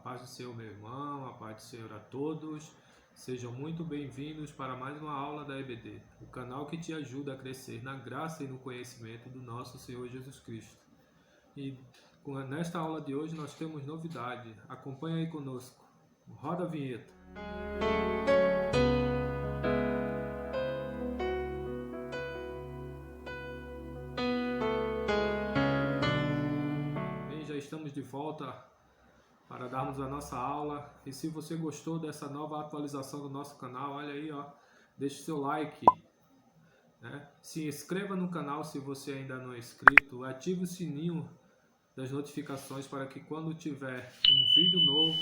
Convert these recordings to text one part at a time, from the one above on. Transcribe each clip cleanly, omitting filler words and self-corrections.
paz do Senhor, meu irmão, a paz do Senhor a todos. Sejam muito bem-vindos para mais uma aula da EBD, o canal que te ajuda a crescer na graça e no conhecimento do nosso Senhor Jesus Cristo. E nesta aula de hoje nós temos novidade. Acompanhe aí conosco. Roda a vinheta. Bem, já estamos de volta para darmos a nossa aula. E se você gostou dessa nova atualização do nosso canal, olha aí, ó, deixe seu like, né? Se inscreva no canal se você ainda não é inscrito, ative o sininho das notificações para que quando tiver um vídeo novo,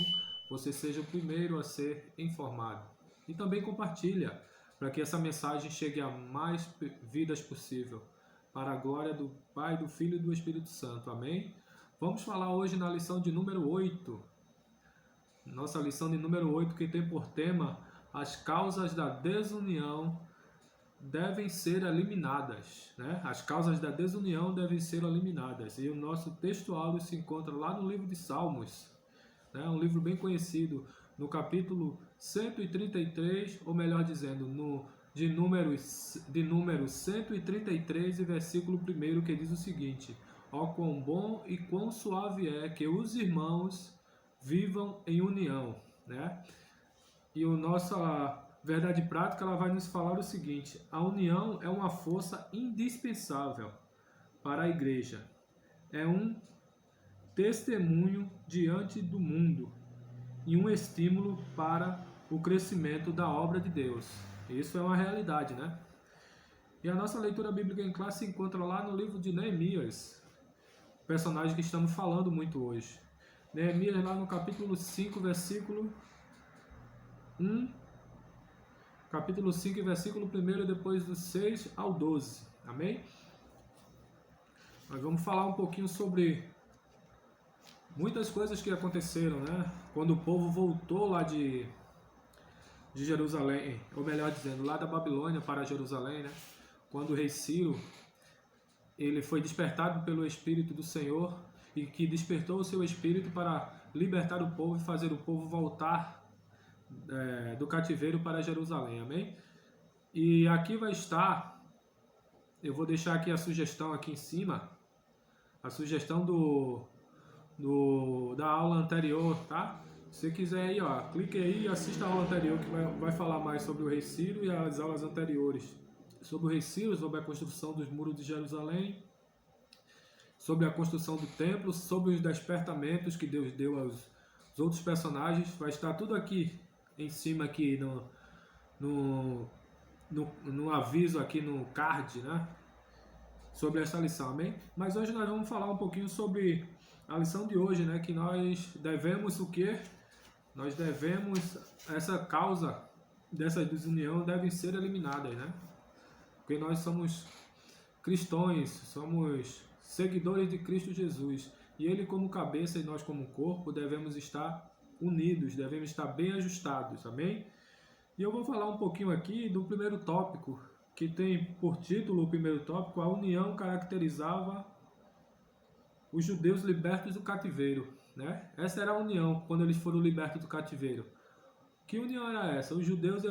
você seja o primeiro a ser informado. E também compartilha, para que essa mensagem chegue a mais vidas possível, para a glória do Pai, do Filho e do Espírito Santo. Amém? Vamos falar hoje na lição de número 8. Nossa lição de número 8, que tem por tema: as causas da desunião devem ser eliminadas, né? As causas da desunião devem ser eliminadas. E o nosso texto áudio se encontra lá no livro de Salmos, né? Um livro bem conhecido, no capítulo 133, ou melhor dizendo, de número 133 e versículo 1, que diz o seguinte: ó quão bom e quão suave é que os irmãos vivam em união, né? E a nossa verdade prática, ela vai nos falar o seguinte: a união é uma força indispensável para a igreja. É um testemunho diante do mundo e um estímulo para o crescimento da obra de Deus. Isso é uma realidade, né? E a nossa leitura bíblica em classe se encontra lá no livro de Neemias, personagem que estamos falando muito hoje. Neemias, lá no capítulo 5, versículo 1, capítulo 5, versículo 1, depois do 6 ao 12. Amém? Nós vamos falar um pouquinho sobre muitas coisas que aconteceram, né? Quando o povo voltou lá de Jerusalém, ou melhor dizendo, lá da Babilônia para Jerusalém, né? Quando o rei Ciro, ele foi despertado pelo Espírito do Senhor, e que despertou o seu Espírito para libertar o povo e fazer o povo voltar do cativeiro para Jerusalém. Amém? E aqui vai estar, eu vou deixar aqui a sugestão aqui em cima, a sugestão da aula anterior, tá? Se quiser aí, ó, clique aí e assista a aula anterior, que vai falar mais sobre o rei Ciro, e as aulas anteriores sobre o rei Ciro, sobre a construção dos muros de Jerusalém, sobre a construção do templo, sobre os despertamentos que Deus deu aos outros personagens. Vai estar tudo aqui em cima, aqui no aviso, aqui no card, né? Sobre essa lição, amém? Mas hoje nós vamos falar um pouquinho sobre a lição de hoje, né? Que nós devemos o quê? Nós devemos, essa causa dessa desunião devem ser eliminadas, né? Porque nós somos cristãos, somos seguidores de Cristo Jesus, e Ele como cabeça e nós como corpo devemos estar unidos, devemos estar bem ajustados, amém? E eu vou falar um pouquinho aqui do primeiro tópico, que tem por título o primeiro tópico: a união caracterizava os judeus libertos do cativeiro, né? Essa era a união quando eles foram libertos do cativeiro. Que união era essa? Os judeus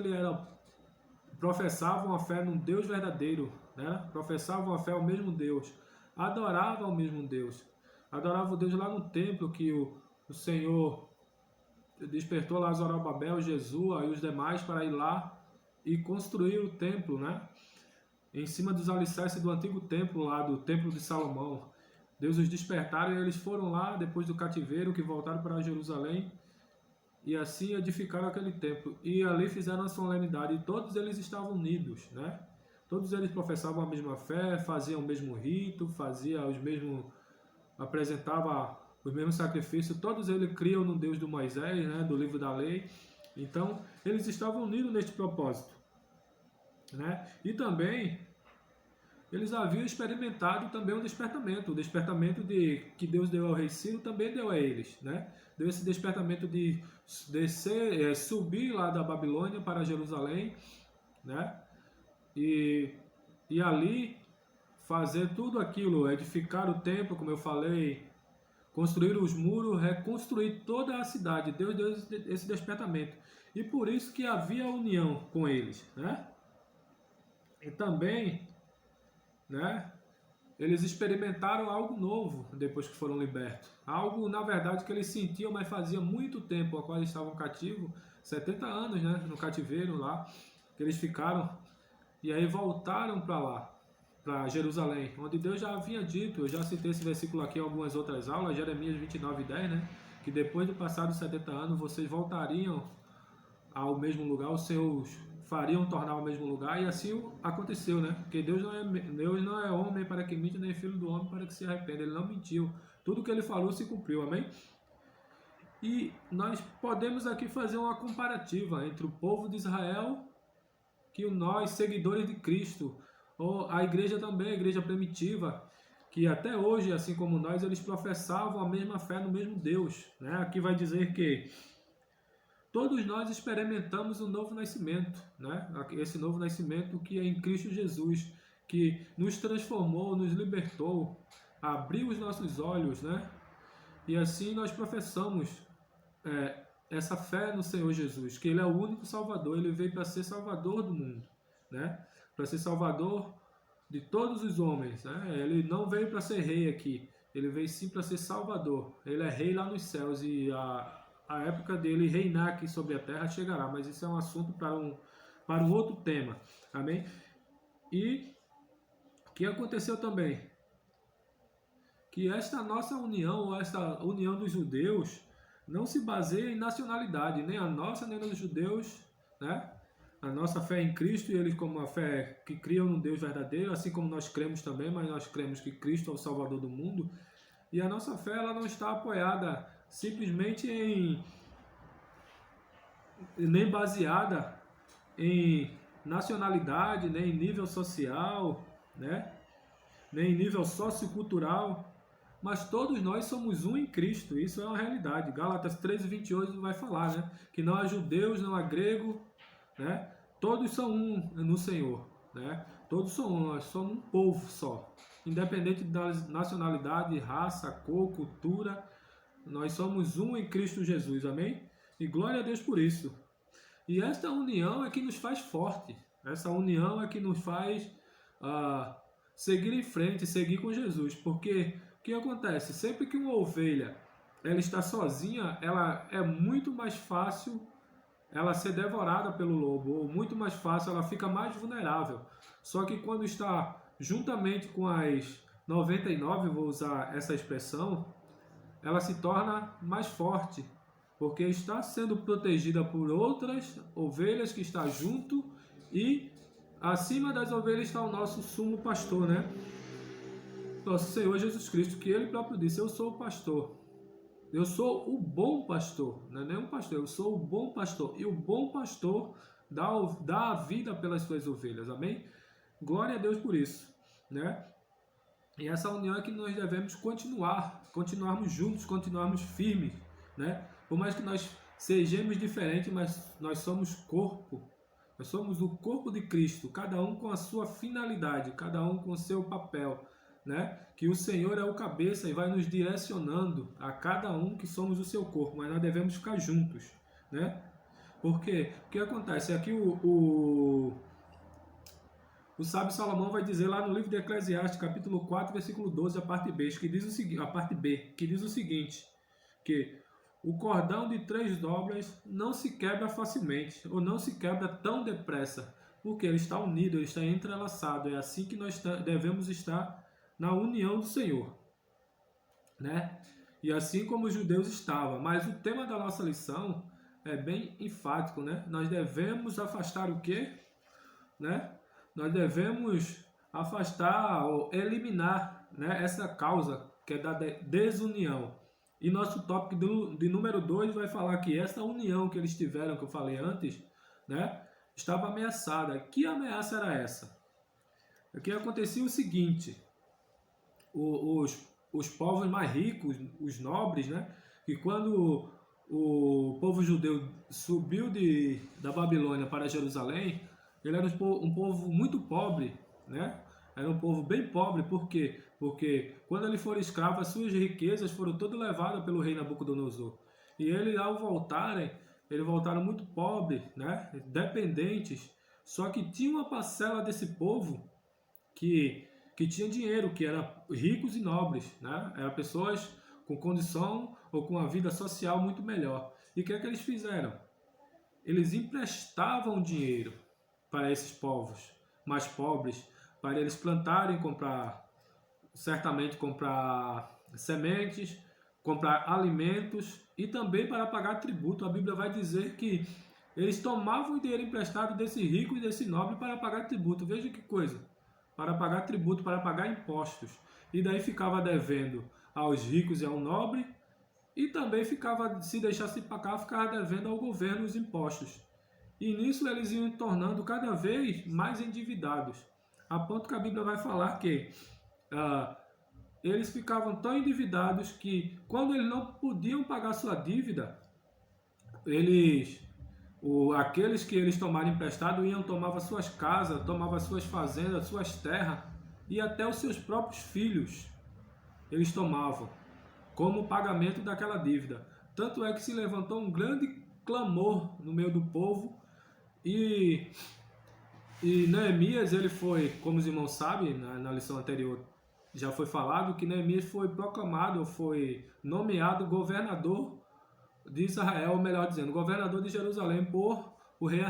professavam a fé num Deus verdadeiro, né? Professavam a fé ao mesmo Deus, adoravam ao mesmo Deus, adoravam o Deus lá no templo que o Senhor despertou lá Zorobabel, Jesus e os demais para ir lá e construir o templo, né? Em cima dos alicerces do antigo templo lá, do templo de Salomão. Deus os despertaram e eles foram lá depois do cativeiro, que voltaram para Jerusalém, e assim edificaram aquele templo. E ali fizeram a solenidade, e todos eles estavam unidos, né? Todos eles professavam a mesma fé, faziam o mesmo rito, apresentavam os mesmos sacrifícios. Todos eles criam no Deus do Moisés, né? Do livro da lei. Então, eles estavam unidos neste propósito, né? E também eles haviam experimentado também o despertamento que Deus deu ao rei Ciro, também deu a eles, né? Deu esse despertamento de descer, subir lá da Babilônia para Jerusalém, né? E ali fazer tudo aquilo, edificar o templo, como eu falei, construir os muros, reconstruir toda a cidade. Deus deu esse despertamento. E por isso que havia união com eles, né? E também, né, eles experimentaram algo novo depois que foram libertos. Algo, na verdade, que eles sentiam, mas fazia muito tempo a qual eles estavam cativos, 70 anos, né, no cativeiro lá, que eles ficaram, e aí voltaram para lá, para Jerusalém, onde Deus já havia dito, eu já citei esse versículo aqui em algumas outras aulas, Jeremias 29:10, né, que depois de passar dos 70 anos, vocês voltariam ao mesmo lugar, os seus fariam tornar ao mesmo lugar, e assim aconteceu, né? Porque Deus não é homem para que minta, nem filho do homem para que se arrependa. Ele não mentiu. Tudo que ele falou se cumpriu, amém? E nós podemos aqui fazer uma comparativa entre o povo de Israel que nós, seguidores de Cristo, ou a igreja também, a igreja primitiva, que até hoje, assim como nós, eles professavam a mesma fé no mesmo Deus, né? Aqui vai dizer que todos nós experimentamos o novo nascimento, né? Esse novo nascimento que é em Cristo Jesus, que nos transformou, nos libertou, abriu os nossos olhos, né? E assim nós professamos essa fé no Senhor Jesus, que Ele é o único Salvador, Ele veio para ser Salvador do mundo, né? Para ser Salvador de todos os homens, né? Ele não veio para ser rei aqui, Ele veio sim para ser Salvador. Ele é rei lá nos céus e a época dele reinar aqui sobre a terra chegará, mas isso é um assunto para um outro tema, amém? E o que aconteceu também? Que esta nossa união, ou esta união dos judeus, não se baseia em nacionalidade, nem a nossa, nem dos judeus, né? A nossa fé em Cristo, e eles como a fé que criam no Deus verdadeiro, assim como nós cremos também, mas nós cremos que Cristo é o Salvador do mundo, e a nossa fé ela não está apoiada simplesmente nem baseada em nacionalidade, nem em nível social, né? Nem em nível sociocultural, mas todos nós somos um em Cristo, isso é uma realidade. Gálatas 13:28 vai falar, né? Que não há judeus, não há grego, né? Todos são um no Senhor, né? Todos são um, nós somos um povo só. Independente da nacionalidade, raça, cor, cultura, nós somos um em Cristo Jesus, amém? E glória a Deus por isso. E esta união é que nos faz forte. Essa união é que nos faz seguir em frente, seguir com Jesus. Porque o que acontece? Sempre que uma ovelha ela está sozinha, ela é muito mais fácil ela ser devorada pelo lobo, ou muito mais fácil, ela fica mais vulnerável. Só que quando está juntamente com as 99, vou usar essa expressão, ela se torna mais forte, porque está sendo protegida por outras ovelhas que está junto, e acima das ovelhas está o nosso sumo pastor, né? Nosso Senhor Jesus Cristo, que Ele próprio disse, eu sou o pastor. Eu sou o bom pastor, não é nem um pastor, eu sou o bom pastor. E o bom pastor dá a vida pelas suas ovelhas, amém? Glória a Deus por isso, né? E essa união é que nós devemos continuarmos juntos, continuarmos firmes, né? Por mais que nós sejamos diferentes, mas nós somos corpo. Nós somos o corpo de Cristo, cada um com a sua finalidade, cada um com o seu papel, né? Que o Senhor é o cabeça e vai nos direcionando a cada um que somos o seu corpo, mas nós devemos ficar juntos, né? Porque o que acontece? Aqui o sábio Salomão vai dizer lá no livro de Eclesiastes, capítulo 4, versículo 12, a parte B, que diz o seguinte, que o cordão de 3 dobras não se quebra facilmente, ou não se quebra tão depressa, porque ele está unido, ele está entrelaçado. É assim que nós devemos estar na união do Senhor, né? E assim como os judeus estavam. Mas o tema da nossa lição é bem enfático, né? Nós devemos afastar o quê? Né? Nós devemos afastar ou eliminar, né, essa causa que é da desunião. E nosso tópico de número 2 vai falar que essa união que eles tiveram, que eu falei antes, né, estava ameaçada. Que ameaça era essa? O que acontecia o seguinte, os povos mais ricos, os nobres, né, que quando o povo judeu subiu da Babilônia para Jerusalém, ele era um povo muito pobre, né? Era um povo bem pobre, por quê? Porque quando ele for escravo, as suas riquezas foram todas levadas pelo rei Nabucodonosor. E ele, ao voltarem, eles voltaram muito pobres, né? Dependentes. Só que tinha uma parcela desse povo que tinha dinheiro, que eram ricos e nobres, né? Eram pessoas com condição ou com uma vida social muito melhor. E o que é que eles fizeram? Eles emprestavam dinheiro para esses povos mais pobres, para eles plantarem, certamente comprar sementes, comprar alimentos e também para pagar tributo. A Bíblia vai dizer que eles tomavam o dinheiro emprestado desse rico e desse nobre para pagar tributo. Veja que coisa! Para pagar tributo, para pagar impostos. E daí ficava devendo aos ricos e ao nobre, e também ficava, se deixasse pagar, ficava devendo ao governo os impostos. E nisso eles iam tornando cada vez mais endividados. A ponto que a Bíblia vai falar que eles ficavam tão endividados que quando eles não podiam pagar sua dívida, aqueles que eles tomaram emprestado tomavam suas casas, tomavam suas fazendas, suas terras e até os seus próprios filhos eles tomavam como pagamento daquela dívida. Tanto é que se levantou um grande clamor no meio do povo e Neemias, ele foi, como os irmãos sabem, na lição anterior já foi falado que Neemias foi proclamado, foi nomeado governador de Israel, melhor dizendo, governador de Jerusalém por o rei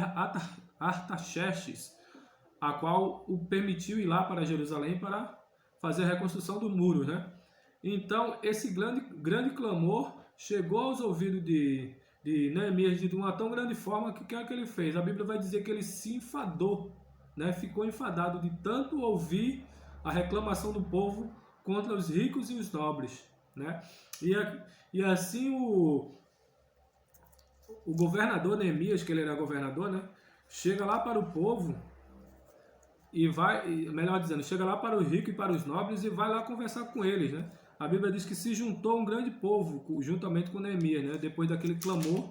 Artaxerxes, a qual o permitiu ir lá para Jerusalém para fazer a reconstrução do muro, né? Então, esse grande clamor chegou aos ouvidos de Neemias de uma tão grande forma que o que é que ele fez? A Bíblia vai dizer que ele se enfadou, né? Ficou enfadado de tanto ouvir a reclamação do povo contra os ricos e os nobres, né? E assim o governador Neemias, que ele era governador, né? Chega lá para o povo e vai, melhor dizendo, chega lá para os ricos e para os nobres e vai lá conversar com eles, né? A Bíblia diz que se juntou um grande povo juntamente com Neemias, né? Depois daquele clamor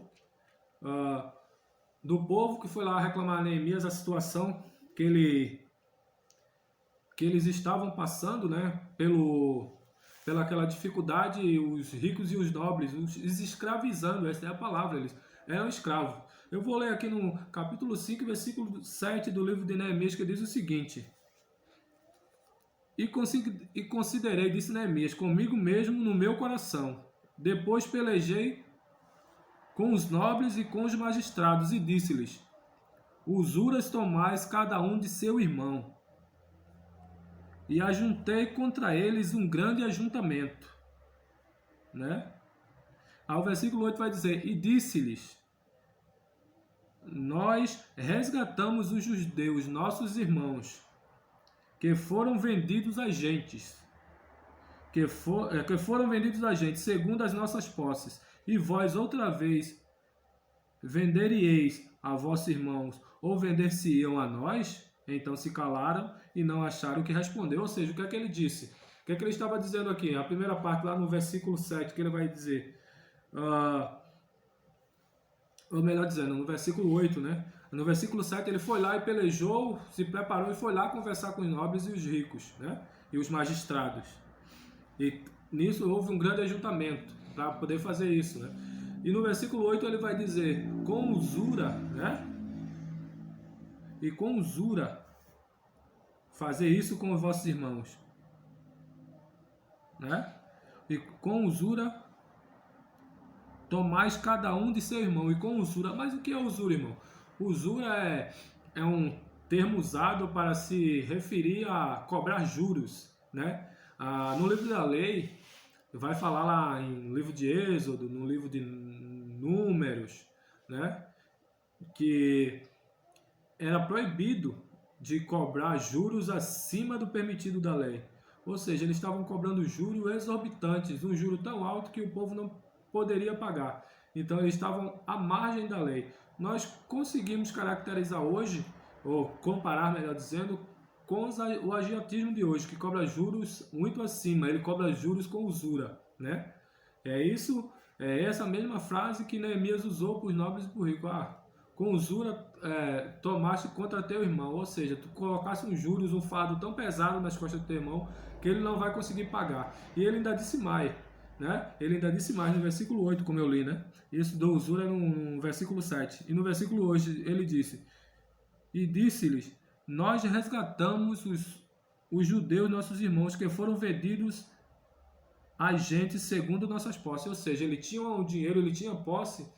do povo que foi lá reclamar a Neemias a situação que eles estavam passando, né? Pela aquela dificuldade, os ricos e os nobres, os escravizando, essa é a palavra, eles eram escravos. Eu vou ler aqui no capítulo 5, versículo 7 do livro de Neemias, que diz o seguinte: E considerei, disse Neemias, comigo mesmo no meu coração. Depois pelejei com os nobres e com os magistrados, e disse-lhes: usuras tomais cada um de seu irmão. E ajuntei contra eles um grande ajuntamento. Né? Ao versículo 8 vai dizer: e disse-lhes: nós resgatamos os judeus, nossos irmãos, que foram vendidos a gentes, que foram vendidos a gente segundo as nossas posses, e vós outra vez venderíeis a vossos irmãos, ou vender-se-iam a nós? Então se calaram e não acharam o que responder. Ou seja, o que é que ele disse? O que é que ele estava dizendo aqui? A primeira parte lá no versículo 7, que ele vai dizer, ou melhor dizendo, no versículo 8, né? No versículo 7 ele foi lá e pelejou, se preparou e foi lá conversar com os nobres e os ricos, né? E os magistrados. E nisso houve um grande ajuntamento para poder fazer isso, né? E no versículo 8 ele vai dizer, com usura, né? E com usura fazer isso com os vossos irmãos, né? E com usura tomais cada um de seu irmão, e com usura. Mas o que é usura, irmão? Usura é um termo usado para se referir a cobrar juros, né? No livro da lei, vai falar lá no livro de Êxodo, no livro de Números, né? Que era proibido de cobrar juros acima do permitido da lei. Ou seja, eles estavam cobrando juros exorbitantes, um juro tão alto que o povo não poderia pagar. Então eles estavam à margem da lei. Nós conseguimos caracterizar hoje, ou comparar, melhor dizendo, com o agiotismo de hoje, que cobra juros muito acima, ele cobra juros com usura, né? É essa mesma frase que Neemias usou para os nobres e para os ricos. com usura tomaste contra teu irmão, ou seja, tu colocasse um juros, um fardo tão pesado nas costas do teu irmão que ele não vai conseguir pagar. E ele ainda disse mais, né? Ele ainda disse mais no versículo 8, como eu li, né? Isso do usura no versículo 7. E no versículo 8 ele disse: E disse-lhes: Nós resgatamos os judeus, nossos irmãos, que foram vendidos a gente segundo nossas posses. Ou seja, ele tinha o dinheiro, ele tinha posse,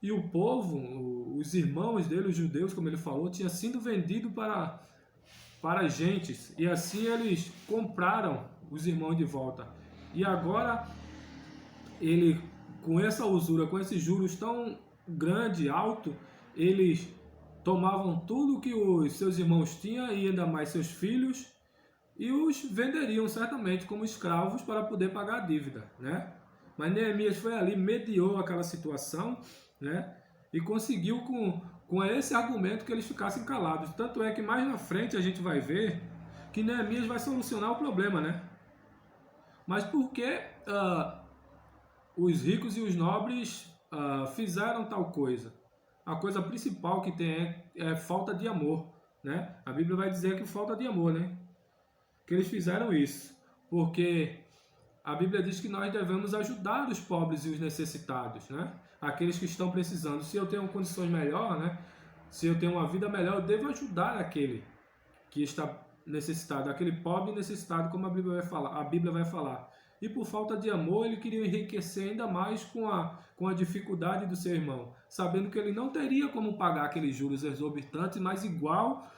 e o povo, os irmãos dele, os judeus, como ele falou, tinha sido vendido para gentes. E assim eles compraram os irmãos de volta. E agora, ele, com essa usura, com esses juros tão grande, alto, eles tomavam tudo que os seus irmãos tinham e ainda mais seus filhos e os venderiam certamente como escravos para poder pagar a dívida, né? Mas Neemias foi ali, mediou aquela situação, né? E conseguiu com esse argumento que eles ficassem calados. Tanto é que mais na frente a gente vai ver que Neemias vai solucionar o problema, né? Mas por que os ricos e os nobres fizeram tal coisa? A coisa principal que tem é falta de amor, né? A Bíblia vai dizer que falta de amor, né? Que eles fizeram isso, porque a Bíblia diz que nós devemos ajudar os pobres e os necessitados, né? Aqueles que estão precisando. Se eu tenho condições melhores, né? Se eu tenho uma vida melhor, eu devo ajudar aquele que está necessitado, aquele pobre necessitado, como a Bíblia vai falar. E por falta de amor, ele queria enriquecer ainda mais com a dificuldade do seu irmão, sabendo que ele não teria como pagar aqueles juros exorbitantes, mas igual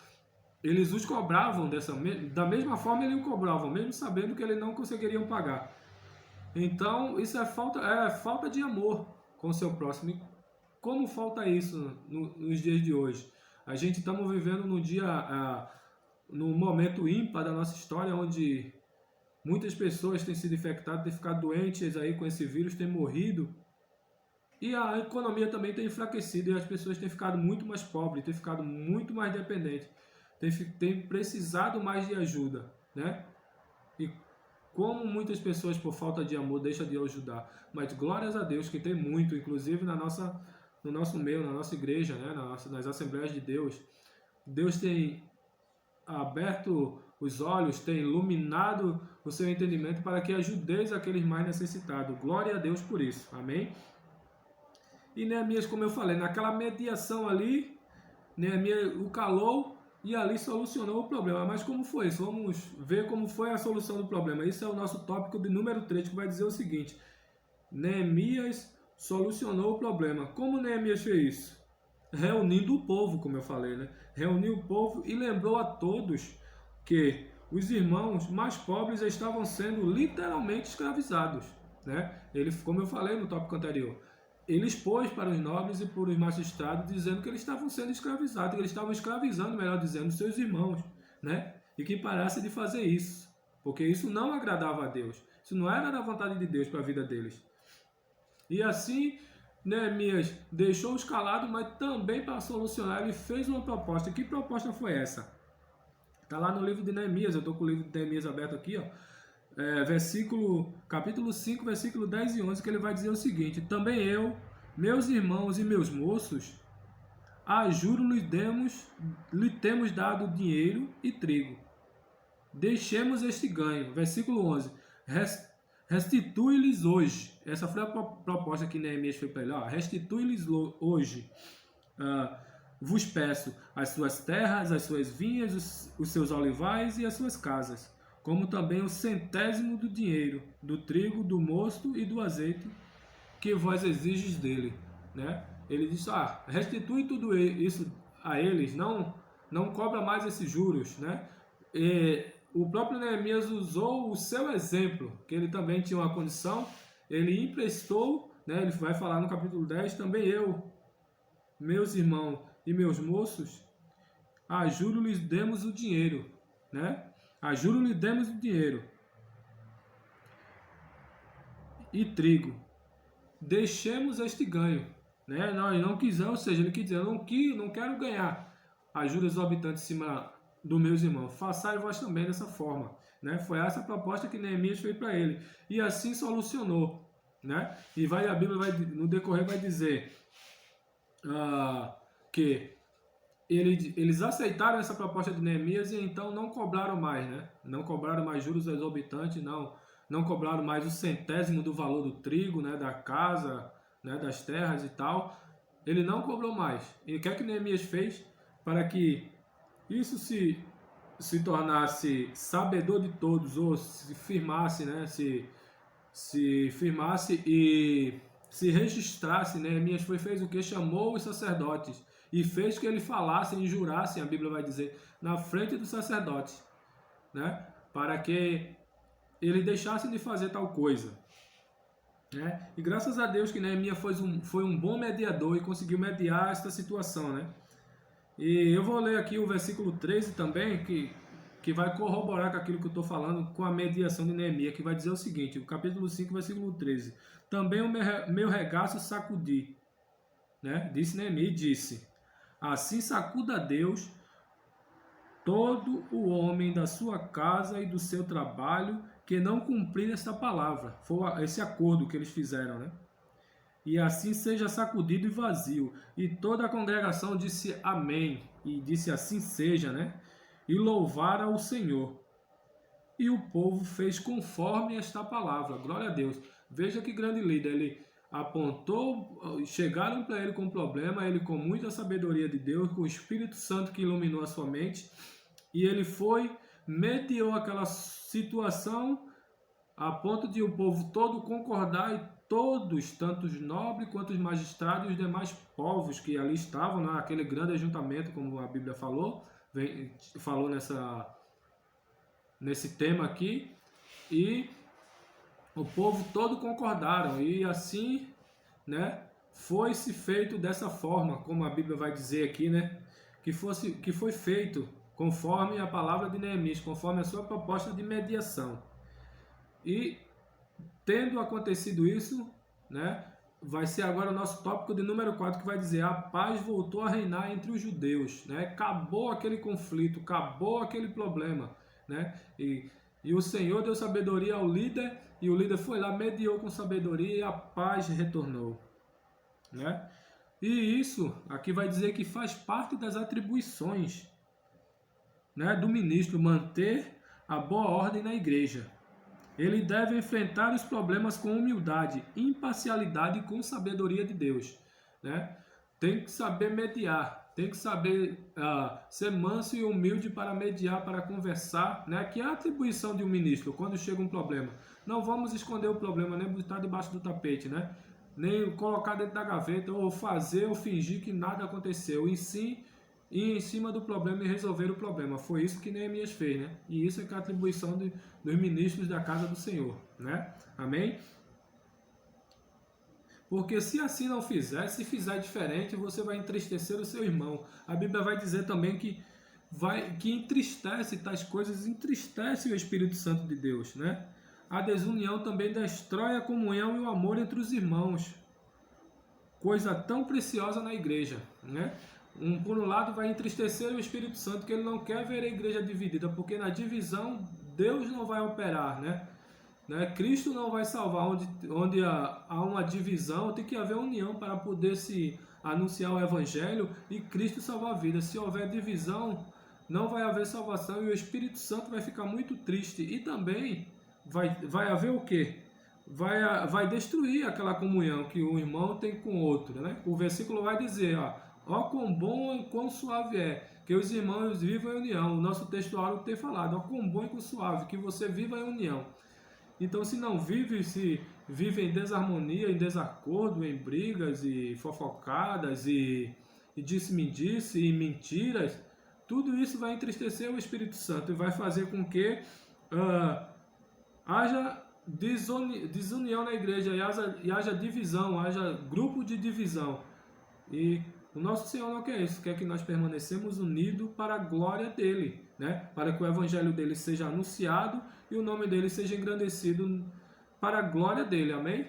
eles os cobravam da mesma forma eles o cobravam, mesmo sabendo que eles não conseguiriam pagar. Então, isso é falta de amor com o seu próximo. E como falta isso nos dias de hoje? A gente estamos vivendo num momento ímpar da nossa história, onde muitas pessoas têm sido infectadas, têm ficado doentes aí com esse vírus, têm morrido. E a economia também tem enfraquecido e as pessoas têm ficado muito mais pobres, têm ficado muito mais dependentes, têm precisado mais de ajuda, né? E como muitas pessoas, por falta de amor, deixam de ajudar. Mas glórias a Deus que tem muito, inclusive no nosso meio, na nossa igreja, né? Nas Assembleias de Deus. Deus tem aberto os olhos, tem iluminado o seu entendimento para que ajudeis aqueles mais necessitados. Glória a Deus por isso. Amém? E Neemias, como eu falei, naquela mediação ali, Neemias o calou e ali solucionou o problema. Mas como foi isso? Vamos ver como foi a solução do problema. Isso é o nosso tópico de número 3, que vai dizer o seguinte: Neemias solucionou o problema. Como Neemias fez isso? Reunindo o povo, como eu falei, né? Reuniu o povo e lembrou a todos que os irmãos mais pobres estavam sendo literalmente escravizados, né? Ele, como eu falei no tópico anterior, ele expôs para os nobres e para os magistrados, dizendo que eles estavam sendo escravizados, que eles estavam escravizando, melhor dizendo, seus irmãos, né? E que parasse de fazer isso, porque isso não agradava a Deus. Isso não era da vontade de Deus para a vida deles. E assim, Neemias deixou-os calados, mas também para solucionar, ele fez uma proposta. Que proposta foi essa? Está lá no livro de Neemias, eu estou com o livro de Neemias aberto aqui, ó. Capítulo 5, versículo 10 e 11, que ele vai dizer o seguinte: Também eu, meus irmãos e meus moços, a juro lhe temos dado dinheiro e trigo. Deixemos este ganho. Versículo 11. Restitui-lhes hoje. Essa foi a proposta que Neemias fez para ele. Restitui-lhes hoje. Vos peço as suas terras, as suas vinhas, os seus olivais e as suas casas, como também o 100º do dinheiro, do trigo, do mosto e do azeite que vós exiges dele, né? Ele diz: restitui tudo isso a eles, não cobra mais esses juros, né? E o próprio Neemias usou o seu exemplo, que ele também tinha uma condição, ele emprestou, né? Ele vai falar no capítulo 10, também eu, meus irmãos e meus moços, a juro lhes demos o dinheiro, né? A juro lhe demos o dinheiro e trigo. Deixemos este ganho, né? Nós não quisemos, ou seja, ele quis dizer: eu não quero ganhar a juros exorbitantes em cima dos meus irmãos. Façai vós também dessa forma, né? Foi essa a proposta que Neemias fez para ele. E assim solucionou, né? E a Bíblia no decorrer vai dizer que eles aceitaram essa proposta de Neemias e então não cobraram mais, né? Não cobraram mais juros exorbitantes, não cobraram mais o centésimo do valor do trigo, né? Da casa, né? Das terras e tal. Ele não cobrou mais. E o que é que Neemias fez para que isso se tornasse sabedor de todos, ou se firmasse, né? Se firmasse e se registrasse, né? Neemias fez o que? Chamou os sacerdotes e fez que eles falassem e jurassem, a Bíblia vai dizer, na frente dos sacerdotes, né? Para que eles deixassem de fazer tal coisa, né? E graças a Deus que Neemias foi um bom mediador e conseguiu mediar esta situação, né? E eu vou ler aqui o versículo 13 também, que vai corroborar com aquilo que eu estou falando, com a mediação de Neemias, que vai dizer o seguinte, o capítulo 5, versículo 13. Também o meu regaço sacudi, né? Disse Neemias e disse, assim sacuda Deus todo o homem da sua casa e do seu trabalho que não cumprir esta palavra. Foi esse acordo que eles fizeram, né? E assim seja sacudido e vazio. E toda a congregação disse amém. E disse assim seja, né? E louvaram o Senhor. E o povo fez conforme esta palavra. Glória a Deus. Veja que grande líder. Ele apontou, chegaram para ele com um problema, ele com muita sabedoria de Deus, com o Espírito Santo que iluminou a sua mente. E ele foi, mediou aquela situação a ponto de o povo todo concordar e todos, tanto os nobres quanto os magistrados e os demais povos que ali estavam, naquele grande ajuntamento, como a Bíblia falou, falou nesse tema aqui, e o povo todo concordaram, e assim, né, foi-se feito dessa forma, como a Bíblia vai dizer aqui, né, que foi feito conforme a palavra de Neemias, conforme a sua proposta de mediação. E tendo acontecido isso, né, vai ser agora o nosso tópico de número 4, que vai dizer a paz voltou a reinar entre os judeus, né? Acabou aquele conflito, acabou aquele problema, né? E o Senhor deu sabedoria ao líder, e o líder foi lá, mediou com sabedoria e a paz retornou, né? E isso aqui vai dizer que faz parte das atribuições, né, do ministro, manter a boa ordem na igreja. Ele deve enfrentar os problemas com humildade, imparcialidade e com sabedoria de Deus, né? Tem que saber mediar, tem que saber ser manso e humilde para mediar, para conversar, né? Que é a atribuição de um ministro quando chega um problema. Não vamos esconder o problema, nem botar debaixo do tapete, né? Nem colocar dentro da gaveta ou fazer ou fingir que nada aconteceu, e sim ir em cima do problema e resolver o problema. Foi isso que Neemias fez, né? E isso é que é a atribuição dos ministros da casa do Senhor, né? Amém? Porque se assim não fizer, se fizer diferente, você vai entristecer o seu irmão. A Bíblia vai dizer também que entristece tais coisas, entristece o Espírito Santo de Deus, né? A desunião também destrói a comunhão e o amor entre os irmãos. Coisa tão preciosa na igreja, né? Por um lado vai entristecer o Espírito Santo, que ele não quer ver a igreja dividida, porque na divisão Deus não vai operar, né? Cristo não vai salvar. Onde há uma divisão, tem que haver união para poder se anunciar o Evangelho e Cristo salvar a vida. Se houver divisão, não vai haver salvação e o Espírito Santo vai ficar muito triste. E também vai haver o quê? Vai destruir aquela comunhão que um irmão tem com o outro, né? O versículo vai dizer, ó quão bom e quão suave é que os irmãos vivam em união. O nosso textuário tem falado, ó quão bom e quão suave que você viva em união. Então, se não vive, se vive em desarmonia, em desacordo, em brigas e fofocadas e disse-me-disse e mentiras, tudo isso vai entristecer o Espírito Santo e vai fazer com que haja desunião na igreja e haja divisão, haja grupo de divisão. E o nosso Senhor não quer isso, quer que nós permanecemos unidos para a glória dele, né? Para que o evangelho dele seja anunciado e o nome dele seja engrandecido para a glória dele, amém?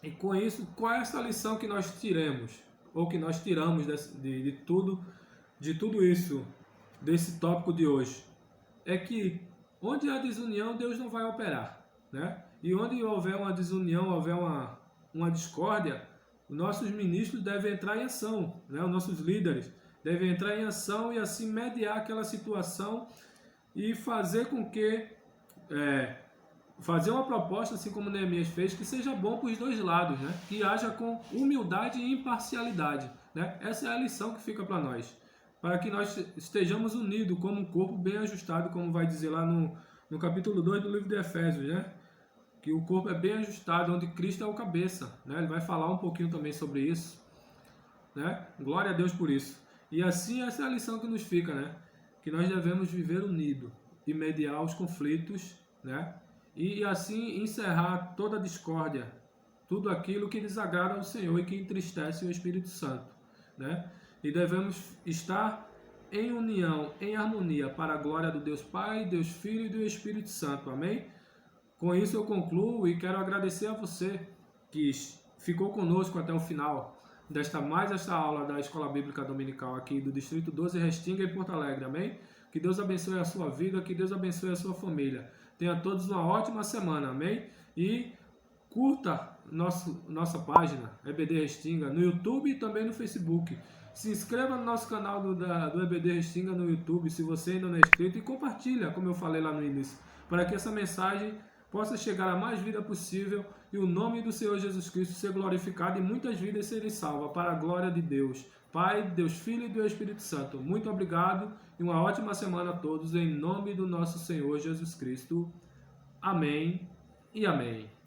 E com isso, qual é essa lição que nós tiramos, ou que nós tiramos de tudo isso, desse tópico de hoje? É que onde há desunião, Deus não vai operar, né? E onde houver uma desunião, houver uma discórdia, os nossos ministros devem entrar em ação, né? Os nossos líderes devem entrar em ação e assim mediar aquela situação e fazer com que, fazer uma proposta, assim como Neemias fez, que seja bom para os dois lados, né? Que haja com humildade e imparcialidade, né? Essa é a lição que fica para nós, para que nós estejamos unidos como um corpo bem ajustado, como vai dizer lá no capítulo 2 do livro de Efésios, né? Que o corpo é bem ajustado, onde Cristo é o cabeça, né? Ele vai falar um pouquinho também sobre isso, né? Glória a Deus por isso. E assim essa é a lição que nos fica, né? Que nós devemos viver unido e mediar os conflitos, né? E assim encerrar toda a discórdia, tudo aquilo que desagrada ao Senhor e que entristece o Espírito Santo, né? E devemos estar em união, em harmonia, para a glória do Deus Pai, Deus Filho e do Espírito Santo. Amém? Com isso eu concluo e quero agradecer a você que ficou conosco até o final desta aula da Escola Bíblica Dominical aqui do Distrito 12, Restinga e Porto Alegre. Amém? Que Deus abençoe a sua vida, que Deus abençoe a sua família. Tenha todos uma ótima semana. Amém? E curta nossa página EBD Restinga no YouTube e também no Facebook. Se inscreva no nosso canal do EBD Restinga no YouTube, se você ainda não é inscrito, e compartilha, como eu falei lá no início, para que essa mensagem possa chegar a mais vida possível e o nome do Senhor Jesus Cristo ser glorificado e muitas vidas serem salvas para a glória de Deus, Pai, Deus Filho e do Espírito Santo. Muito obrigado e uma ótima semana a todos em nome do nosso Senhor Jesus Cristo. Amém e amém.